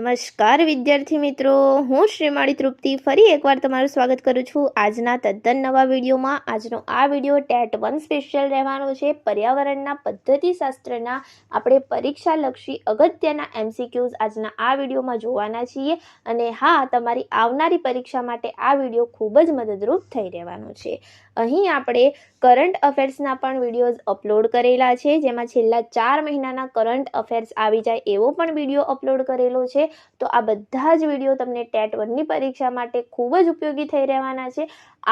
નમસ્કાર વિદ્યાર્થી મિત્રો, હું શ્રીમાળી તૃપ્તિ ફરી એકવાર તમારું સ્વાગત કરું છું આજના તદ્દન નવા વિડીયોમાં। આજનો આ વિડીયો ટેટ 1 સ્પેશિયલ રહેવાનો છે। પર્યાવરણના પદ્ધતિશાસ્ત્રના આપણે પરીક્ષાલક્ષી અગત્યના MCQs આજના આ વિડીયોમાં જોવાના છીએ અને હા, તમારી આવનારી પરીક્ષા માટે આ વિડીયો ખૂબ જ મદદરૂપ થઈ રહેવાનો છે। અહીં આપણે કરંટ અફેર્સના પણ વિડીયોઝ અપલોડ કરેલા છે, જેમાં છેલ્લા 4 મહિનાના કરંટ અફેર્સ આવી જાય એવો પણ વિડીયો અપલોડ કરેલો છે। તો આ બધા જ વિડીયો તમને ટેટ 1ની પરીક્ષા માટે ખૂબ જ ઉપયોગી થઈ રહેવાના છે।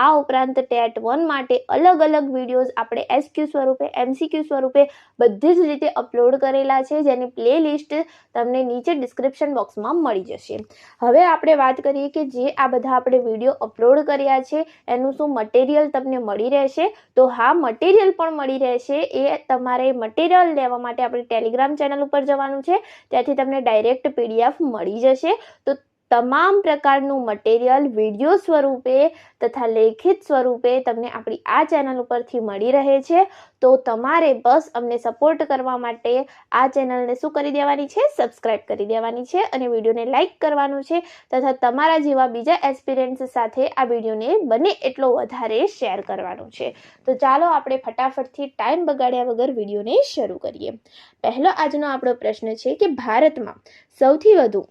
આ ઉપરાંત ટેટ 1 માટે અલગ અલગ વિડીયોઝ આપણે SQ સ્વરૂપે, MCQ સ્વરૂપે બધી જ રીતે અપલોડ કરેલા છે, જેની પ્લેલિસ્ટ તમને નીચે ડિસ્ક્રિપ્શન બોક્સમાં મળી જશે। હવે આપણે વાત કરીએ કે જે આ બધા આપણે વિડીયો અપલોડ કર્યા છે એનું શું મટીરિયલ તમને મળી રહેશે। તો હા, મટીરિયલ પણ મળી રહેશે। એ તમારે મટીરિયલ લેવા માટે આપણે ટેલિગ્રામ ચેનલ ઉપર જવાનું છે, ત્યાંથી તમને ડાયરેક્ટ PDF મળી જશે। તો તમામ પ્રકારનું મટીરિયલ વિડીયો સ્વરૂપે તથા લેખિત સ્વરૂપે તમને આપણી આ ચેનલ ઉપરથી મળી રહે છે। તો તમારે બસ અમને સપોર્ટ કરવા માટે આ ચેનલને શું કરી દેવાની છે, સબસ્ક્રાઇબ કરી દેવાની છે અને વિડીયોને લાઇક કરવાનું છે તથા તમારા જેવા બીજા એસ્પિરન્ટ્સ સાથે આ વિડીયોને બને એટલો વધારે શેર કરવાનું છે। તો ચાલો આપણે ફટાફટથી ટાઈમ બગાડ્યા વગર વિડીયોને શરૂ કરીએ। પહેલો આજનો આપણો પ્રશ્ન છે કે ભારતમાં સૌથી વધુ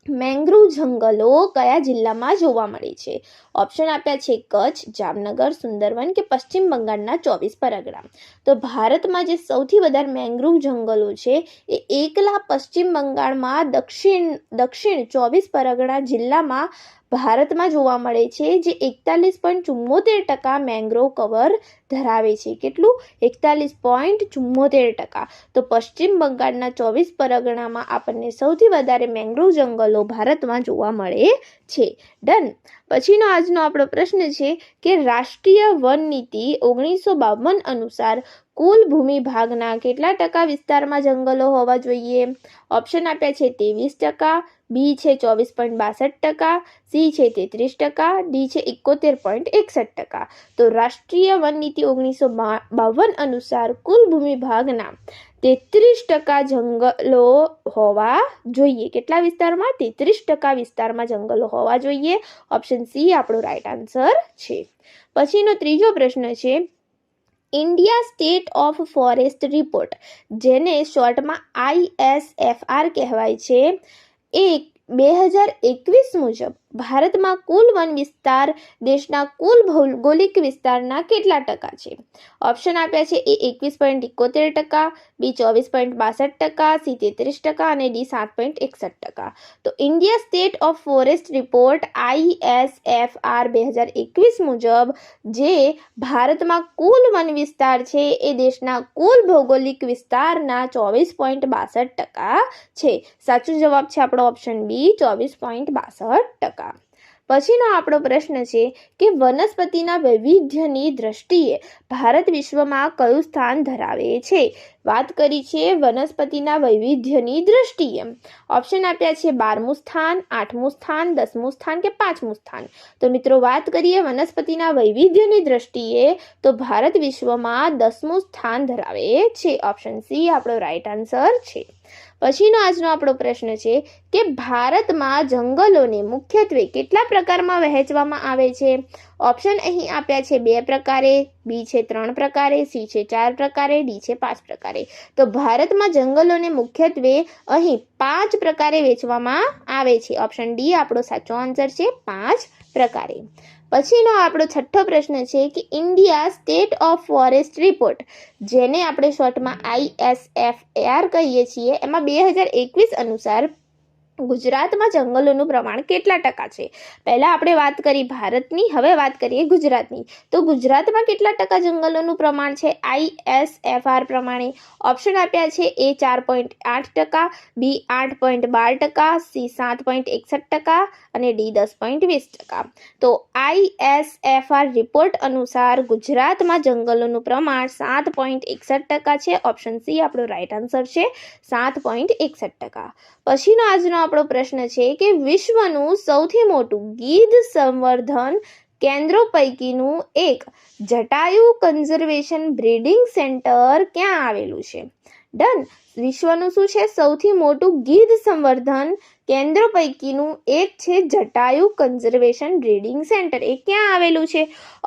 મેંગ્રુવ જંગલો કયા જિલ્લામાં જોવા મળે છે? ઓપ્શન આપ્યા છે કચ્છ, જામનગર, સુંદરવન કે પશ્ચિમ બંગાળના 24 પરગણા। તો ભારતમાં જે સૌથી વધારે મેંગ્રુવ જંગલો છે એ એકલા પશ્ચિમ બંગાળમાં દક્ષિણ 24 પરગણા જિલ્લામાં ભારતમાં જોવા મળે છે, જે 41.74% મેંગ્રોવ કવર ધરાવે છે। કેટલું? 41.74%। તો પશ્ચિમ બંગાળના 24 પરગણામાં આપણને સૌથી વધારે મેંગ્રોવ જંગલો ભારતમાં જોવા મળે છે। ડન। પછીનો આજનો આપણો પ્રશ્ન છે કે રાષ્ટ્રીય વન નીતિ 1952 અનુસાર કુલ ભૂમિ ભાગના કેટલા ટકા વિસ્તારમાં જંગલો હોવા જોઈએ? ઓપ્શન આપ્યા છે 23%, બી છે 24.62%, સી છે 33%, ડી છે 71.61%। તો રાષ્ટ્રીય વન નીતિ 1952 અનુસાર કુલ ભૂમિ ભાગના 33% જંગલો હોવા જોઈએ। કેટલા વિસ્તારમાં? 33% વિસ્તારમાં જંગલો હોવા જોઈએ। ઓપ્શન સી આપણો રાઈટ આન્સર છે। પછીનો ત્રીજો પ્રશ્ન છે India state of forest report, જેને શોર્ટમાં ISFR કહેવાય છે, એ 2021 મુજબ ભારતમાં કુલ વન વિસ્તાર દેશના કુલ ભૌગોલિક વિસ્તારના કેટલા ટકા છે? ઓપ્શન આપ્યા છે એ 21.71%, બી 24.62%, સી 33% અને ડી 7.61%। તો India state of forest report ISFR 2021 મુજબ જે ભારતમાં કુલ વન વિસ્તાર છે એ દેશના કુલ ભૌગોલિક વિસ્તારના 24.62% છે। સાચો જવાબ છે આપણો ઓપ્શન બી 24.62%। પછીનો આપણો પ્રશ્ન છે કે વનસ્પતિના વૈવિધ્યની દ્રષ્ટિએ ભારત વિશ્વમાં કયું સ્થાન ધરાવે છે? વાત કરી છે વનસ્પતિના વૈવિધ્યની દ્રષ્ટિએ। ઓપ્શન આપ્યા છે 12મું સ્થાન, 8મું સ્થાન, 10મું સ્થાન કે 5મું સ્થાન। તો મિત્રો વાત કરીએ વનસ્પતિના વૈવિધ્યની દ્રષ્ટિએ તો ભારત વિશ્વમાં 10મું સ્થાન ધરાવે છે। ઓપ્શન સી આપણો રાઈટ આન્સર છે। પછીનો આજનો આપણો પ્રશ્ન છે કે ભારતમાં જંગલોને મુખ્યત્વે કેટલા પ્રકારમાં વહેંચવામાં આવે છે? ઓપ્શન અહીં આપ્યા છે 2 પ્રકારે, બી છે 3 પ્રકારે, સી છે 4 પ્રકારે, ડી છે 5 પ્રકારે। તો ભારતમાં જંગલોને મુખ્યત્વે અહીં 5 પ્રકારે વહેંચવામાં આવે છે। ઓપ્શન ડી આપણો સાચો આન્સર છે, 5 પ્રકારે। પછીનો આપણો છઠ્ઠો પ્રશ્ન છે કે India state of forest report, જેને આપણે શોર્ટમાં ISFR કહીએ છીએ, એમાં 2021 અનુસાર ગુજરાતમાં જંગલોનું પ્રમાણ કેટલા ટકા છે? પહેલા આપણે વાત કરી ભારતની, હવે વાત કરીએ ગુજરાતની। તો ગુજરાતમાં કેટલા ટકા જંગલોનું પ્રમાણ છે ISFR પ્રમાણે? ઓપ્શન આપ્યા છે એ 4.8%, બી 8.12%, સી 7.61% અને ડી 10.20%। તો ISFR રિપોર્ટ અનુસાર ગુજરાતમાં જંગલોનું પ્રમાણ 7.61% છે। ઓપ્શન સી આપણો રાઈટ આન્સર છે, 7.61%। પછીનો આજનો આપણો પ્રશ્ન છે કે વિશ્વનું સૌથી મોટું ગીધ સંવર્ધન કેન્દ્રો પૈકીનું એક જટાયુ કન્ઝર્વેશન બ્રીડિંગ સેન્ટર ક્યાં આવેલું છે? ડન. વિશ્વનું શું છે સૌથી મોટું ગીધ સંવર્ધન કેન્દ્રો પૈકીનું એક છે જટાયુ કન્ઝર્વેશન બ્રીડિંગ સેન્ટર. એ ક્યાં આવેલું છે?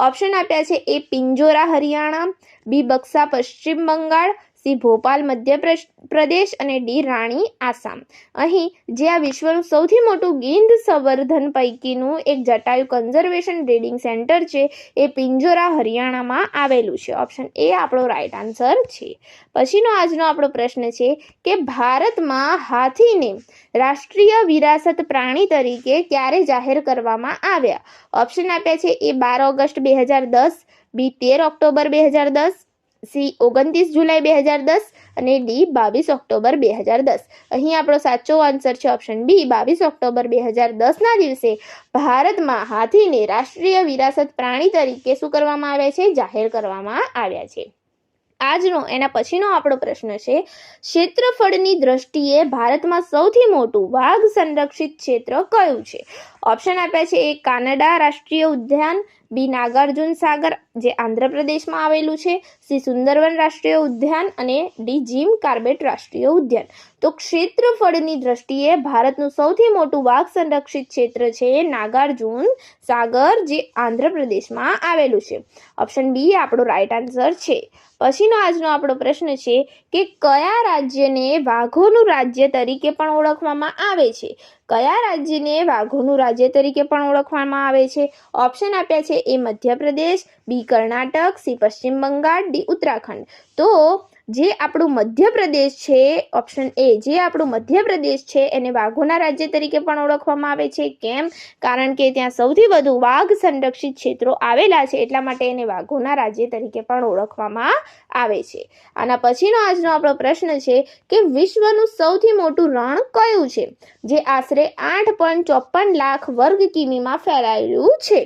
ઓપ્શન આપ્યા છે એ પિંજોરા હરિયાણા, બી બક્સા પશ્ચિમ બંગાળ, સી ભોપાલ મધ્યપ્રદેશ અને ડી રાણી આસામ. અહીં જે આ વિશ્વનું સૌથી મોટું ગીધ સંવર્ધન પૈકીનું એક જટાયુ કન્ઝર્વેશન બ્રીડિંગ સેન્ટર છે એ પિંજોરા હરિયાણામાં આવેલું છે. ઓપ્શન એ આપણો રાઈટ આન્સર છે. પછીનો આજનો આપણો પ્રશ્ન છે કે ભારતમાં હાથીને રાષ્ટ્રીય વિરાસત પ્રાણી તરીકે ક્યારે જાહેર કરવામાં આવ્યા? ઓપ્શન આપ્યા છે એ 12 ઓગસ્ટ 2010, બી 13 ઓક્ટોબર 2010, સી 29 જુલાઈ 2010 અને ડી 22 ઓક્ટોબર 2010. અહીં આપણો સાચો આન્સર છે ઓપ્શન બી 22 ઓક્ટોબર 2010ના દિવસે ભારતમાં હાથીને રાષ્ટ્રીય વિરાસત પ્રાણી તરીકે શું કરવામાં આવ્યા છે? જાહેર કરવામાં આવ્યા છે. આજનો એના પછીનો આપણો પ્રશ્ન છે ક્ષેત્રફળની દ્રષ્ટિએ ભારતમાં સૌથી મોટું વાઘ સંરક્ષિત ક્ષેત્ર કયું છે? ઓપ્શન આપ્યા છે એ કાનડા રાષ્ટ્રીય ઉદ્યાન, બી નાગાર્જુન સાગર જે આંધ્રપ્રદેશમાં આવેલું છે, સી સુંદરવન રાષ્ટ્રીય ઉદ્યાન અને ડી જીમ કાર્બેટ રાષ્ટ્રીય ઉદ્યાન. તો ક્ષેત્રફળની દ્રષ્ટિએ ભારતનું સૌથી મોટું વાઘ સંરક્ષિત ક્ષેત્ર છે નાગાર્જુન સાગર જે આંધ્રપ્રદેશમાં આવેલું છે. ઓપ્શન બી આપણો રાઈટ આન્સર છે. પછીનો આજનો આપણો પ્રશ્ન છે કે કયા રાજ્યને વાઘોનું રાજ્ય તરીકે પણ ઓળખવામાં આવે છે? કયા રાજ્યને વાઘોનું રાજ્ય તરીકે પણ ઓળખવામાં આવે છે? ઓપ્શન આપ્યા છે એ મધ્યપ્રદેશ, બી કર્ણાટક, સી પશ્ચિમ બંગાળ, ડી ઉત્તરાખંડ. તો જે આપણું મધ્યપ્રદેશ છે ઓપ્શન એ જે આપણું મધ્યપ્રદેશ છે એને વાઘોના રાજ્ય તરીકે પણ ઓળખવામાં આવે છે. કેમ? કારણ કે ત્યાં સૌથી વધુ વાઘ સંરક્ષિત ક્ષેત્રો આવેલા છે એટલા માટે એને વાઘોના રાજ્ય તરીકે પણ ઓળખવામાં આવે છે. આના પછીનો આજનો આપણો પ્રશ્ન છે કે વિશ્વનું સૌથી મોટું રણ કયું છે જે આશરે 8.54 લાખ વર્ગ કિમીમાં ફેલાયેલું છે?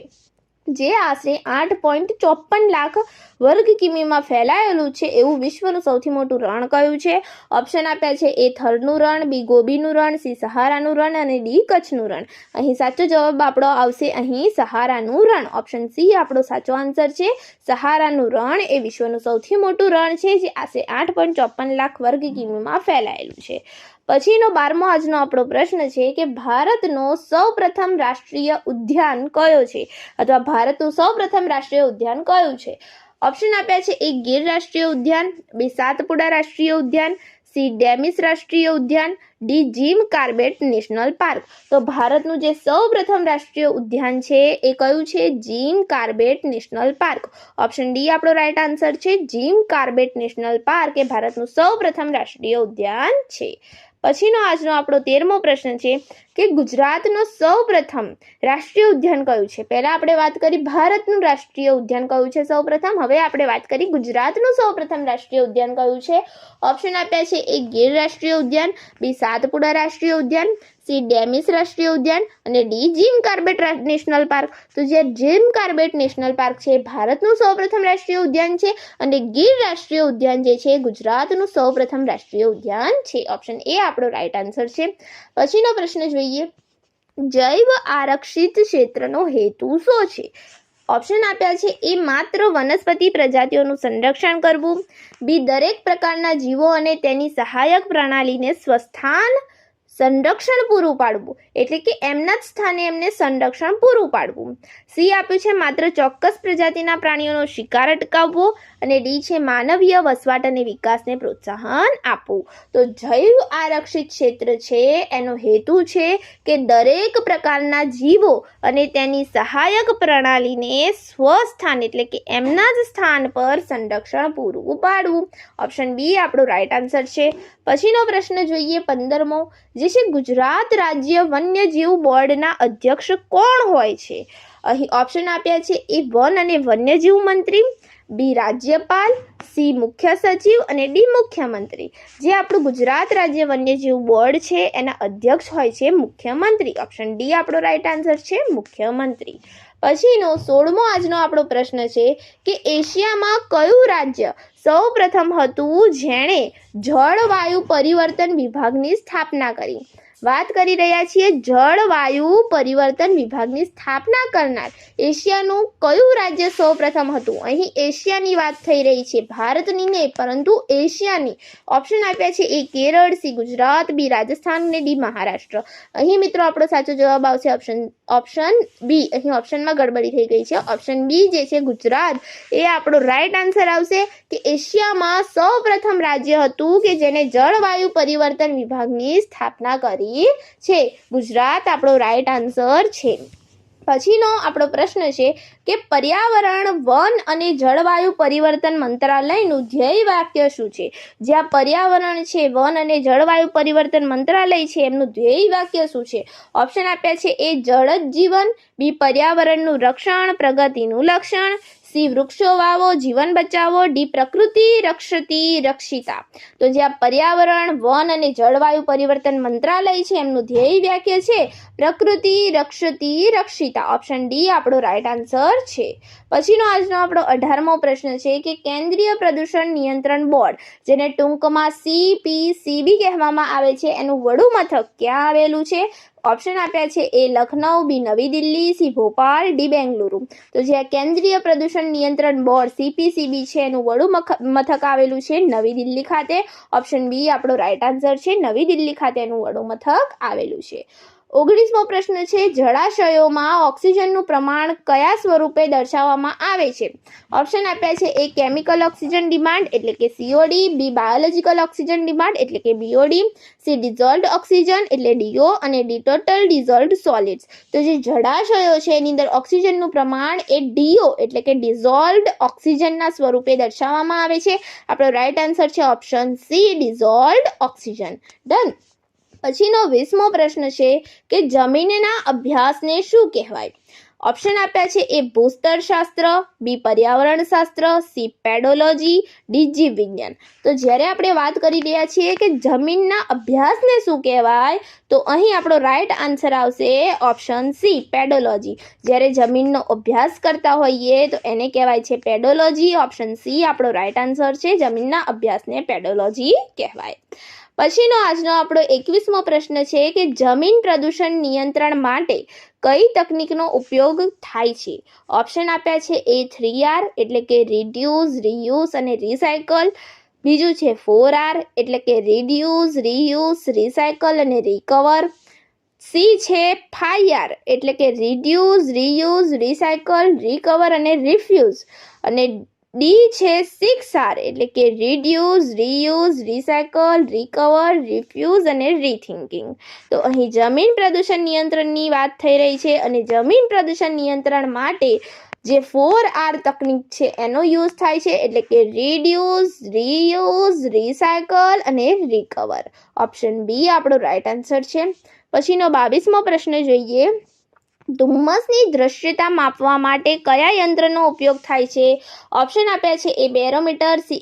જે આશરે 8.54 લાખ વર્ગ કિમીમાં ફેલાયેલું છે એવું વિશ્વનું સૌથી મોટું રણ કયું છે? ઓપ્શન આપ્યા છે એ થરનું રણ, બી ગોબીનું રણ, સી સહારાનું રણ અને ડી કચ્છનું રણ. અહીં સાચો જવાબ આપણો આવશે અહીં સહારાનું રણ. ઓપ્શન સી આપણો સાચો આન્સર છે. સહારાનું રણ એ વિશ્વનું સૌથી મોટું રણ છે જે આશરે 8.54 લાખ વર્ગ કિમીમાં ફેલાયેલું છે. પછીનો 12મો આજનો આપણો પ્રશ્ન છે કે ભારતનો સૌપ્રથમ રાષ્ટ્રીય ઉદ્યાન કયો છે અથવા ભારતનું સૌપ્રથમ રાષ્ટ્રીય ઉદ્યાન કયું છે? ઓપ્શન આપ્યા છે એ ગીર રાષ્ટ્રીય ઉદ્યાન, બી સાતપુડા રાષ્ટ્રીય ઉદ્યાન, સી ડેમિસ રાષ્ટ્રીય ઉદ્યાન, D gym Corbett national park. તો ભારતનું જે સૌપ્રથમ રાષ્ટ્રીય ઉદ્યાન છે એ કયું છે? Gym Corbett national park. Option D આપણો રાઈટ આન્સર છે. જીમ કાર્બેટ નેશનલ પાર્ક એ ભારતનું સૌપ્રથમ રાષ્ટ્રીય ઉદ્યાન છે. પછીનો આજનો આપણો 13મો પ્રશ્ન છે કે ગુજરાતનો સૌપ્રથમ રાષ્ટ્રીય ઉદ્યાન કયું છે? પહેલા આપણે વાત કરી ભારતનું રાષ્ટ્રીય ઉદ્યાન કયું છે સૌપ્રથમ. હવે આપણે વાત કરી ગુજરાતનું સૌપ્રથમ રાષ્ટ્રીય ઉદ્યાન કયું છે? ઓપ્શન આપ્યા છે એ ગીર રાષ્ટ્રીય ઉદ્યાન, બી સાતપુડા રાષ્ટ્રીય ઉદ્યાન, સી ડેમિસ રાષ્ટ્રીય ઉદ્યાન અને D gym Corbett national park. તો જે જીમ કાર્બેટ નેશનલ પાર્ક છે ભારતનું સૌપ્રથમ રાષ્ટ્રીય ઉદ્યાન છે અને ગીર રાષ્ટ્રીય ઉદ્યાન જે છે ગુજરાતનું સૌપ્રથમ રાષ્ટ્રીય ઉદ્યાન છે. ઓપ્શન એ આપણો રાઈટ આન્સર છે. પછીનો પ્રશ્ન જોઈએ જૈવ આરક્ષિત ક્ષેત્રનો હેતુ શું છે? ઓપ્શન આપ્યા છે એ માત્ર વનસ્પતિ પ્રજાતિઓનું સંરક્ષણ કરવું, બી દરેક પ્રકારના જીવો અને તેની સહાયક પ્રણાલીને સ્વસ્થાન સંરક્ષણ પૂરું પાડવું એટલે કે એમના જ સ્થાને એમને સંરક્ષણ પૂરું પાડવું, સી આપ્યું છે માત્ર ચોક્કસ પ્રજાતિના પ્રાણીઓનો શિકાર અટકાવવો અને ડી છે માનવીય વસવાટ અને વિકાસને પ્રોત્સાહન આપવું. તો જૈવ આરક્ષિત ક્ષેત્ર છે એનો હેતુ છે કે દરેક પ્રકારના જીવો અને તેની સહાયક પ્રણાલીને સ્વસ્થાન એટલે કે એમના જ સ્થાન પર સંરક્ષણ પૂરું પાડવું. ઓપ્શન બી આપણો રાઈટ આન્સર છે. પછીનો પ્રશ્ન જોઈએ 15મો જે છે ગુજરાત રાજ્ય વન્યજીવ બોર્ડના અધ્યક્ષ કોણ હોય છે? અહીં ઓપ્શન આપ્યા છે એ વન અને વન્યજીવ મંત્રી, બી રાજ્યપાલ, સી મુખ્ય સચિવ અને ડી મુખ્યમંત્રી. જે આપણું ગુજરાત રાજ્ય વન્યજીવ બોર્ડ છે એના અધ્યક્ષ હોય છે મુખ્યમંત્રી. ઓપ્શન ડી આપણો રાઈટ આન્સર છે મુખ્યમંત્રી. પછીનો 16મો આજનો આપણો પ્રશ્ન છે કે એશિયામાં કયું રાજ્ય સૌ પ્રથમ હતું જેણે જળવાયુ પરિવર્તન વિભાગની સ્થાપના કરી? વાત કરી રહ્યા છીએ જળવાયુ પરિવર્તન વિભાગની સ્થાપના કરનાર એશિયાનું કયું રાજ્ય સૌપ્રથમ હતું? અહીં એશિયાની વાત થઈ રહી છે, ભારતની નહીં પરંતુ એશિયાની. ઓપ્શન આપ્યા છે એ કેરળ, સી ગુજરાત, બી રાજસ્થાન અને ડી મહારાષ્ટ્ર. અહીં મિત્રો આપણો સાચો જવાબ આવશે ઓપ્શન બી. અહીં ઓપ્શનમાં ગડબડી થઈ ગઈ છે. ઓપ્શન બી જે છે ગુજરાત એ આપણો રાઈટ આન્સર આવશે કે એશિયામાં સૌપ્રથમ રાજ્ય હતું કે જેને જળવાયુ પરિવર્તન વિભાગની સ્થાપના કરી છે. ગુજરાત આપણો રાઈટ આન્સર છે. પછીનો આપણો પ્રશ્ન છે કે પર્યાવરણ, વન અને જળવાયુ પરિવર્તન મંત્રાલયનું ધ્યેય વાક્ય શું છે? જ્યાં પર્યાવરણ છે, વન અને જળવાયુ પરિવર્તન મંત્રાલય છે, એમનું ધ્યેય વાક્ય શું છે? ઓપ્શન આપ્યા છે એ જળ જ જીવન, બી પર્યાવરણનું રક્ષણ, પ્રગતિનું લક્ષણ, સી વૃક્ષો વાવો, જીવન બચાવો, ડી પ્રકૃતિ રક્ષતી રક્ષિતા. તો જ્યાં પર્યાવરણ, વન અને જળવાયુ પરિવર્તન મંત્રાલય છે એમનું ધ્યેય વાક્ય છે પ્રકૃતિ રક્ષતી રક્ષિતા. ઓપ્શન ડી આપણો રાઈટ આન્સર છે. પછીનો આજનો આપણો 18મો પ્રશ્ન છે કે કેન્દ્રીય પ્રદૂષણ નિયંત્રણ બોર્ડ, જેને ટૂંકમાં CPCB કહેવામાં આવે છે, એનું વડું મથક ક્યાં આવેલું છે? ઓપ્શન આપ્યા છે એ લખનઉ, બી નવી દિલ્હી, સી ભોપાલ, ડી બેંગલુરુ. તો જ્યાં કેન્દ્રીય પ્રદૂષણ નિયંત્રણ બોર્ડ CPCB છે એનું વડું મથક આવેલું છે નવી દિલ્હી ખાતે. ઓપ્શન બી આપણો રાઈટ આન્સર છે, નવી દિલ્હી ખાતે એનું વડું મથક આવેલું છે. 19મો પ્રશ્ન છે જળાશયોમાં ઓક્સિજનનું પ્રમાણ કયા સ્વરૂપે દર્શાવવામાં આવે છે? ઓપ્શન આપ્યા છે એ કેમિકલ ઓક્સિજન ડિમાન્ડ એટલે કે COD, બી બાયોલોજિકલ ઓક્સિજન ડિમાન્ડ એટલે કે BOD, સી ડિઝોલ્વડ ઓક્સિજન એટલે DO અને ડી ટોટલ ડિઝોલ્વડ સોલિડ્સ. તો જે જળાશયો છે એની અંદર ઓક્સિજનનું પ્રમાણ એ DO એટલે કે ડિઝોલ્વડ ઓક્સિજનના સ્વરૂપે દર્શાવવામાં આવે છે. આપણો રાઈટ આન્સર છે ઓપ્શન સી, ડિઝોલ્વડ ઓક્સિજન. ડન. પછીનો 20મો પ્રશ્ન છે કે જમીનના અભ્યાસને શું કહેવાય? ઓપ્શન આપ્યા છે એ ભૂસ્તરશાસ્ત્ર, બી પર્યાવરણ શાસ્ત્ર, સી પેડોલોજી, ડી જીવ વિજ્ઞાન. તો જ્યારે આપણે વાત કરી રહ્યા છીએ કે જમીનના અભ્યાસને શું કહેવાય, તો અહીં આપણો રાઈટ આન્સર આવશે ઓપ્શન સી, પેડોલોજી. જ્યારે જમીનનો અભ્યાસ કરતા હોઈએ તો એને કહેવાય છે પેડોલોજી. ઓપ્શન સી આપણો રાઈટ આન્સર છે, જમીનના અભ્યાસને પેડોલોજી કહેવાય. પછીનો આજનો આપણો 21મો પ્રશ્ન છે કે જમીન પ્રદૂષણ નિયંત્રણ માટે કઈ તકનીકનો ઉપયોગ થાય છે? ઓપ્શન આપ્યા છે એ 3R એટલે કે રિડ્યુસ, રીયુઝ અને રિસાયકલ. બીજું છે 4R એટલે કે રિડ્યુસ, રીયુઝ, રિસાયકલ અને રિકવર. સી છે 5R એટલે કે રિડ્યુસ, રીયુઝ, રિસાયકલ, રિકવર અને રિફ્યુઝ. અને ડી છે 6R એટલે કે reduce, reuse, recycle, recover, refuse અને રીથિંકિંગ. તો અહીં જમીન પ્રદૂષણ નિયંત્રણની વાત થઈ રહી છે અને જમીન પ્રદૂષણ નિયંત્રણ માટે જે 4R તકનીક છે એનો યુઝ થાય છે એટલે કે રિડ્યુસ, રીયુઝ, રિસાયકલ અને રિકવર. ઓપ્શન બી આપણો રાઈટ આન્સર છે. પછીનો 22મો પ્રશ્ન જોઈએ. ધુમ્મસની દૃશ્યતા માપવા માટે કયા યંત્રનો ઉપયોગ થાય છે? ઓપ્શન આપ્યા છે એ બેરોમીટર, સી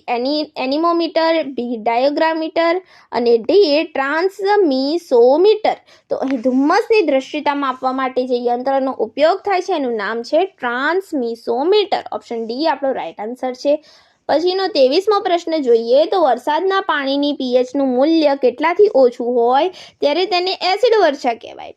એનિમોમીટર, બી ડાયોગ્રામીટર અને ડી ટ્રાન્સમિસોમીટર. તો અહીં ધુમ્મસની દૃશ્યતા માપવા માટે જે યંત્રનો ઉપયોગ થાય છે એનું નામ છે ટ્રાન્સમિસોમીટર. ઓપ્શન ડી આપણો રાઈટ આન્સર છે. પછીનો 23મો પ્રશ્ન જોઈએ તો વરસાદના પાણીની pHનું મૂલ્ય કેટલાથી ઓછું હોય ત્યારે તેને એસિડ વર્ષા કહેવાય.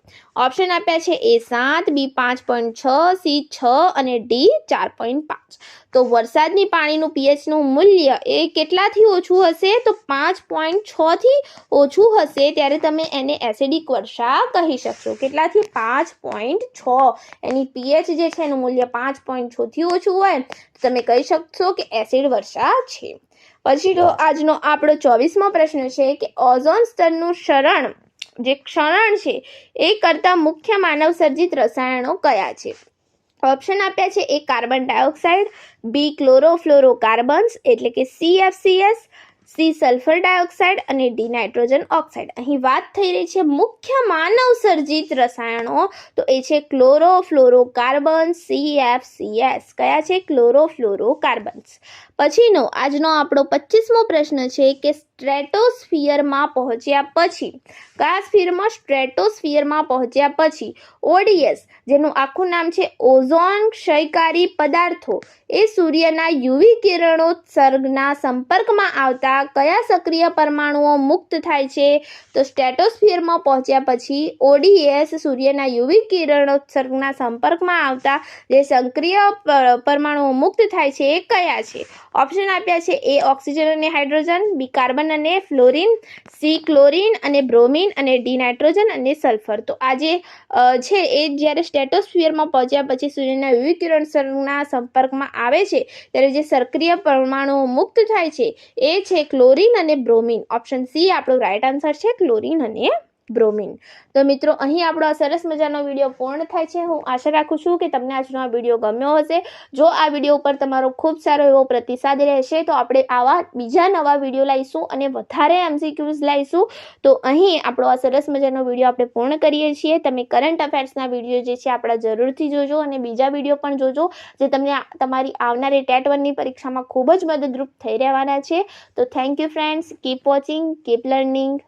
ઓપ્શન આપ્યા છે એ 7, બી 5.6, સી 6 અને ડી 4.5. તો વરસાદની પાણીનું pHનું મૂલ્ય એ કેટલાથી ઓછું હશે? તો 5.6 થી ઓછું હશે ત્યારે તમે એને એસિડિક વર્ષા કહી શકશો. કેટલાથી? 5.6. એની pH જે છે એનું મૂલ્ય 5.6 થી ઓછું હોય તમે કહી શકશો કે એસિડ વર્ષા છે. પછી તો આજનો આપણો 24મો પ્રશ્ન છે કે ઓઝોન સ્તરનું ક્ષરણ છે એ કરતા મુખ્ય માનવ સર્જિત રસાયણો કયા છે? ઓપ્શન આપ્યા છે એ કાર્બન ડાયોક્સાઇડ, બી ક્લોરોફ્લોરોકાર્બન્સ એટલે કે CFCS, સી સલ્ફર ડાયોક્સાઇડ અને ડી નાઇટ્રોજન ઓક્સાઇડ. અહીં વાત થઈ રહી છે મુખ્ય માનવ સર્જિત રસાયણો, તો એ છે ક્લોરોફ્લોરોકાર્બન્સ, CFCS. કયા છે? ક્લોરોફ્લોરોકાર્બન્સ. પછીનો આજનો આપણો 25મો પ્રશ્ન છે કે સ્ટ્રેટોસ્ફિયરમાં પહોંચ્યા પછી કયા સ્ફિયરમાં? સ્ટ્રેટોસ્ફિયરમાં પહોંચ્યા પછી ODS, જેનું આખું નામ છે ઓઝોન ક્ષયકારી પદાર્થો, એ સૂર્યના યુવી કિરણોત્સર્ગના સંપર્કમાં આવતા કયા સક્રિય પરમાણુઓ મુક્ત થાય છે? તો સ્ટ્રેટોસ્ફિયરમાં પહોંચ્યા પછી ODS સૂર્યના યુવી કિરણોત્સર્ગના સંપર્કમાં આવતા જે સક્રિય પરમાણુઓ મુક્ત થાય છે એ કયા છે? ઓપ્શન આપ્યા છે: એ ઓક્સિજન અને હાઇડ્રોજન, બી કાર્બન અને ફ્લોરિન, સી ક્લોરિન અને બ્રોમિન, અને ડી નાઇટ્રોજન અને સલ્ફર. તો આ જે છે એ જ્યારે સ્ટ્રેટોસ્ફિયરમાં પહોંચ્યા પછી સૂર્યના યુવી કિરણોત્સર્ગના સંપર્કમાં આવે છે ત્યારે જે સક્રિય પરમાણુઓ મુક્ત થાય છે એ છે ક્લોરિન અને બ્રોમિન. ઓપ્શન સી આપણો રાઇટ આન્સર છે, ક્લોરિન અને બ્રોમિન. તો મિત્રો, અહીં આપણો આ સરસ મજાનો વિડીયો પૂર્ણ થાય છે. હું આશા રાખું છું કે તમને આજનો આ વિડીયો ગમ્યો હશે. જો આ વિડીયો ઉપર તમારો ખૂબ સારો એવો પ્રતિસાદ રહેશે તો આપણે આવા બીજા નવા વિડીયો લાવીશું અને વધારે MCQs લાવીશું. તો અહીં આપણો આ સરસ મજાનો વિડીયો આપણે પૂર્ણ કરીએ છીએ. તમે કરંટ અફેર્સના વિડીયો જે છે આપણા જરૂરથી જોજો અને બીજા વિડીયો પણ જોજો જે તમને તમારી આવનારી ટેટ 1ની પરીક્ષામાં ખૂબ જ મદદરૂપ થઈ રહેવાના છે. તો thank you friends. Keep watching, keep learning.